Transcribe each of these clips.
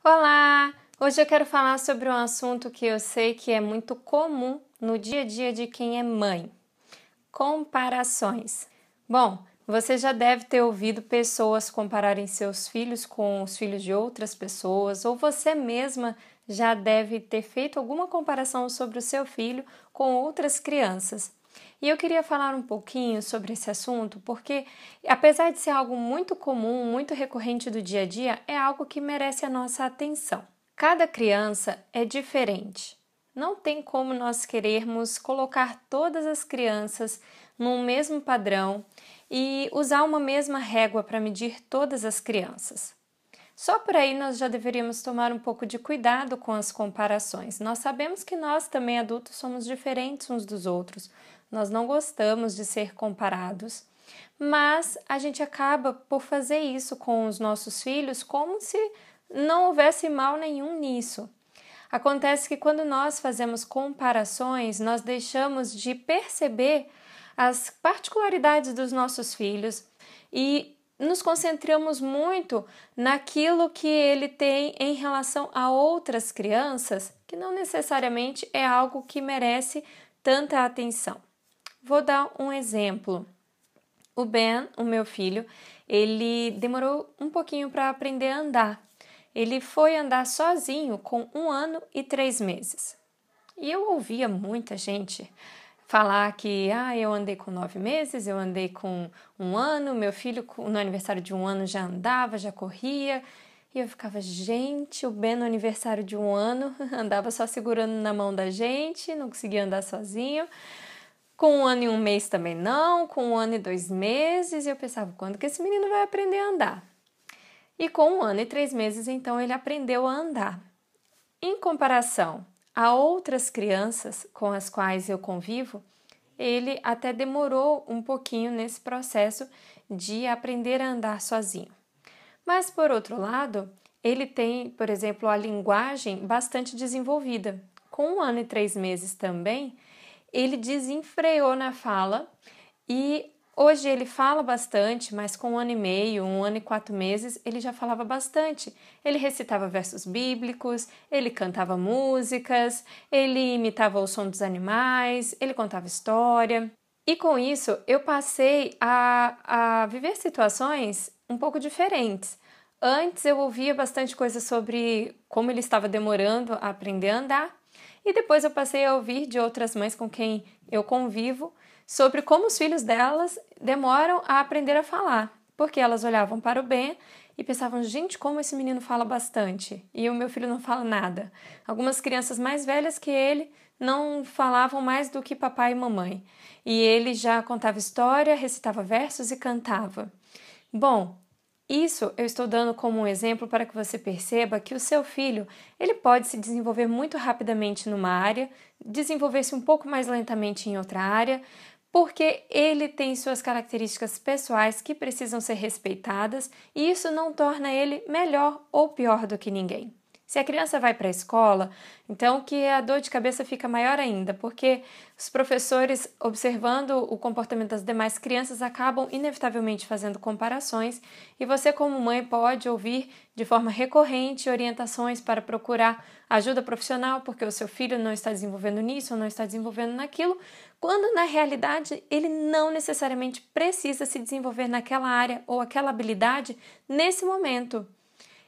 Olá! Hoje eu quero falar sobre um assunto que eu sei que é muito comum no dia a dia de quem é mãe: comparações. Bom, você já deve ter ouvido pessoas compararem seus filhos com os filhos de outras pessoas, ou você mesma já deve ter feito alguma comparação sobre o seu filho com outras crianças. E eu queria falar um pouquinho sobre esse assunto porque, apesar de ser algo muito comum, muito recorrente do dia a dia, é algo que merece a nossa atenção. Cada criança é diferente. Não tem como nós querermos colocar todas as crianças num mesmo padrão e usar uma mesma régua para medir todas as crianças. Só por aí nós já deveríamos tomar um pouco de cuidado com as comparações. Nós sabemos que nós também adultos somos diferentes uns dos outros. Nós não gostamos de ser comparados, mas a gente acaba por fazer isso com os nossos filhos como se não houvesse mal nenhum nisso. Acontece que quando nós fazemos comparações, nós deixamos de perceber as particularidades dos nossos filhos e nos concentramos muito naquilo que ele tem em relação a outras crianças, que não necessariamente é algo que merece tanta atenção. Vou dar um exemplo. O Ben, o meu filho, ele demorou um pouquinho para aprender a andar. Ele foi andar sozinho com 1 ano e 3 meses. E eu ouvia muita gente falar que eu andei com 9 meses, eu andei com 1 ano, meu filho no aniversário de 1 ano já andava, já corria. E eu ficava, gente, o Ben no aniversário de 1 ano andava só segurando na mão da gente, não conseguia andar sozinho. Com 1 ano e 1 mês também não, com 1 ano e 2 meses. E eu pensava, quando que esse menino vai aprender a andar? E com 1 ano e 3 meses, então, ele aprendeu a andar. Em comparação a outras crianças com as quais eu convivo, ele até demorou um pouquinho nesse processo de aprender a andar sozinho. Mas, por outro lado, ele tem, por exemplo, a linguagem bastante desenvolvida. Com 1 ano e 3 meses também, ele desenfreou na fala e hoje ele fala bastante, mas com 1 ano e meio, 1 ano e 4 meses, ele já falava bastante. Ele recitava versos bíblicos, ele cantava músicas, ele imitava o som dos animais, ele contava história. E com isso, eu passei a viver situações um pouco diferentes. Antes eu ouvia bastante coisa sobre como ele estava demorando a aprender a andar, e depois eu passei a ouvir de outras mães com quem eu convivo sobre como os filhos delas demoram a aprender a falar, porque elas olhavam para o Ben e pensavam, gente, como esse menino fala bastante e o meu filho não fala nada. Algumas crianças mais velhas que ele não falavam mais do que papai e mamãe, e ele já contava história, recitava versos e cantava. Bom, isso eu estou dando como um exemplo para que você perceba que o seu filho ele pode se desenvolver muito rapidamente numa área, desenvolver-se um pouco mais lentamente em outra área, porque ele tem suas características pessoais que precisam ser respeitadas e isso não torna ele melhor ou pior do que ninguém. Se a criança vai para a escola, então que a dor de cabeça fica maior ainda, porque os professores, observando o comportamento das demais crianças, acabam inevitavelmente fazendo comparações e você, como mãe, pode ouvir de forma recorrente orientações para procurar ajuda profissional, porque o seu filho não está desenvolvendo nisso ou não está desenvolvendo naquilo, quando na realidade ele não necessariamente precisa se desenvolver naquela área ou aquela habilidade nesse momento.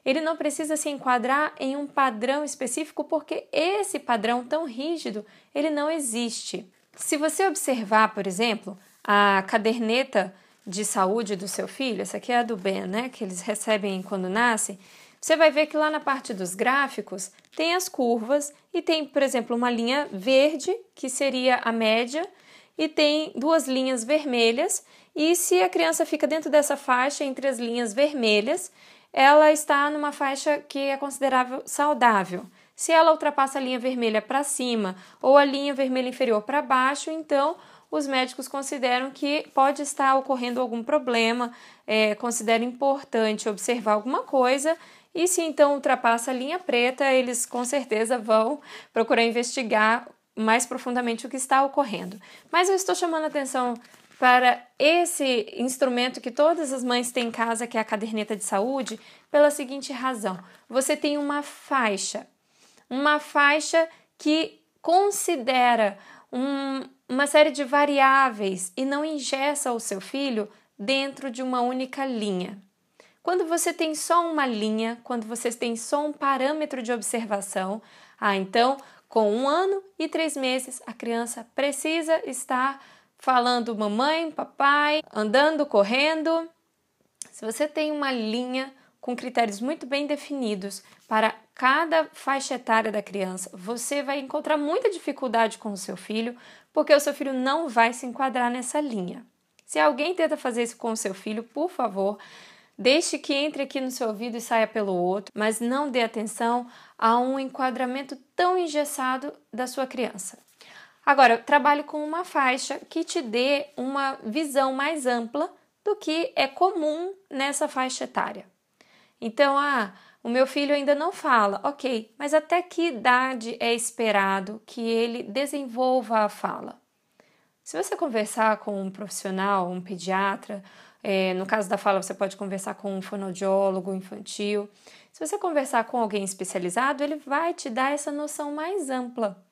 Ele não precisa se enquadrar em um padrão específico porque esse padrão tão rígido, ele não existe. Se você observar, por exemplo, a caderneta de saúde do seu filho, essa aqui é a do Ben, né, que eles recebem quando nascem, você vai ver que lá na parte dos gráficos tem as curvas e tem, por exemplo, uma linha verde, que seria a média, e tem 2 linhas vermelhas, e se a criança fica dentro dessa faixa entre as linhas vermelhas, ela está numa faixa que é considerável saudável. Se ela ultrapassa a linha vermelha para cima ou a linha vermelha inferior para baixo, então os médicos consideram que pode estar ocorrendo algum problema, consideram importante observar alguma coisa, e se então ultrapassa a linha preta, eles com certeza vão procurar investigar mais profundamente o que está ocorrendo. Mas eu estou chamando a atenção para esse instrumento que todas as mães têm em casa, que é a caderneta de saúde, pela seguinte razão: você tem uma faixa que considera uma série de variáveis e não engessa o seu filho dentro de uma única linha. Quando você tem só uma linha, quando você tem só um parâmetro de observação, então, com 1 ano e 3 meses, a criança precisa estar falando mamãe, papai, andando, correndo. Se você tem uma linha com critérios muito bem definidos para cada faixa etária da criança, você vai encontrar muita dificuldade com o seu filho, porque o seu filho não vai se enquadrar nessa linha. Se alguém tenta fazer isso com o seu filho, por favor, deixe que entre aqui no seu ouvido e saia pelo outro, mas não dê atenção a um enquadramento tão engessado da sua criança. Agora, trabalhe com uma faixa que te dê uma visão mais ampla do que é comum nessa faixa etária. Então, o meu filho ainda não fala, ok, mas até que idade é esperado que ele desenvolva a fala? Se você conversar com um profissional, um pediatra, no caso da fala você pode conversar com um fonoaudiólogo infantil, se você conversar com alguém especializado, ele vai te dar essa noção mais ampla.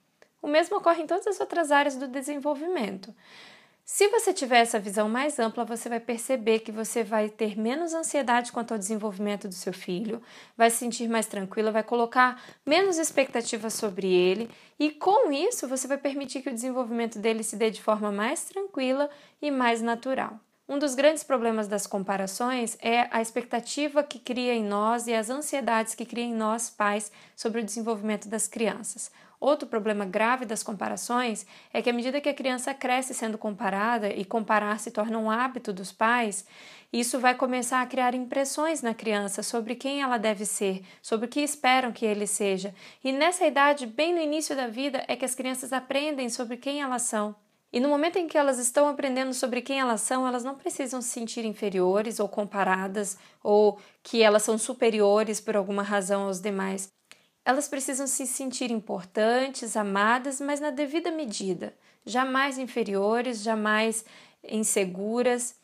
O mesmo ocorre em todas as outras áreas do desenvolvimento. Se você tiver essa visão mais ampla, você vai perceber que você vai ter menos ansiedade quanto ao desenvolvimento do seu filho, vai se sentir mais tranquila, vai colocar menos expectativas sobre ele e com isso você vai permitir que o desenvolvimento dele se dê de forma mais tranquila e mais natural. Um dos grandes problemas das comparações é a expectativa que cria em nós e as ansiedades que cria em nós, pais, sobre o desenvolvimento das crianças. Outro problema grave das comparações é que à medida que a criança cresce sendo comparada e comparar se torna um hábito dos pais, isso vai começar a criar impressões na criança sobre quem ela deve ser, sobre o que esperam que ele seja. E nessa idade, bem no início da vida, é que as crianças aprendem sobre quem elas são. E no momento em que elas estão aprendendo sobre quem elas são, elas não precisam se sentir inferiores ou comparadas ou que elas são superiores por alguma razão aos demais. Elas precisam se sentir importantes, amadas, mas na devida medida, jamais inferiores, jamais inseguras,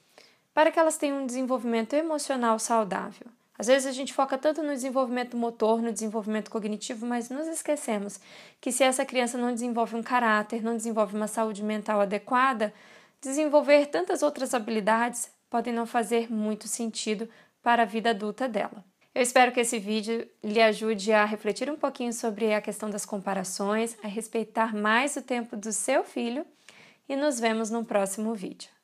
para que elas tenham um desenvolvimento emocional saudável. Às vezes a gente foca tanto no desenvolvimento motor, no desenvolvimento cognitivo, mas nos esquecemos que se essa criança não desenvolve um caráter, não desenvolve uma saúde mental adequada, desenvolver tantas outras habilidades podem não fazer muito sentido para a vida adulta dela. Eu espero que esse vídeo lhe ajude a refletir um pouquinho sobre a questão das comparações, a respeitar mais o tempo do seu filho e nos vemos no próximo vídeo.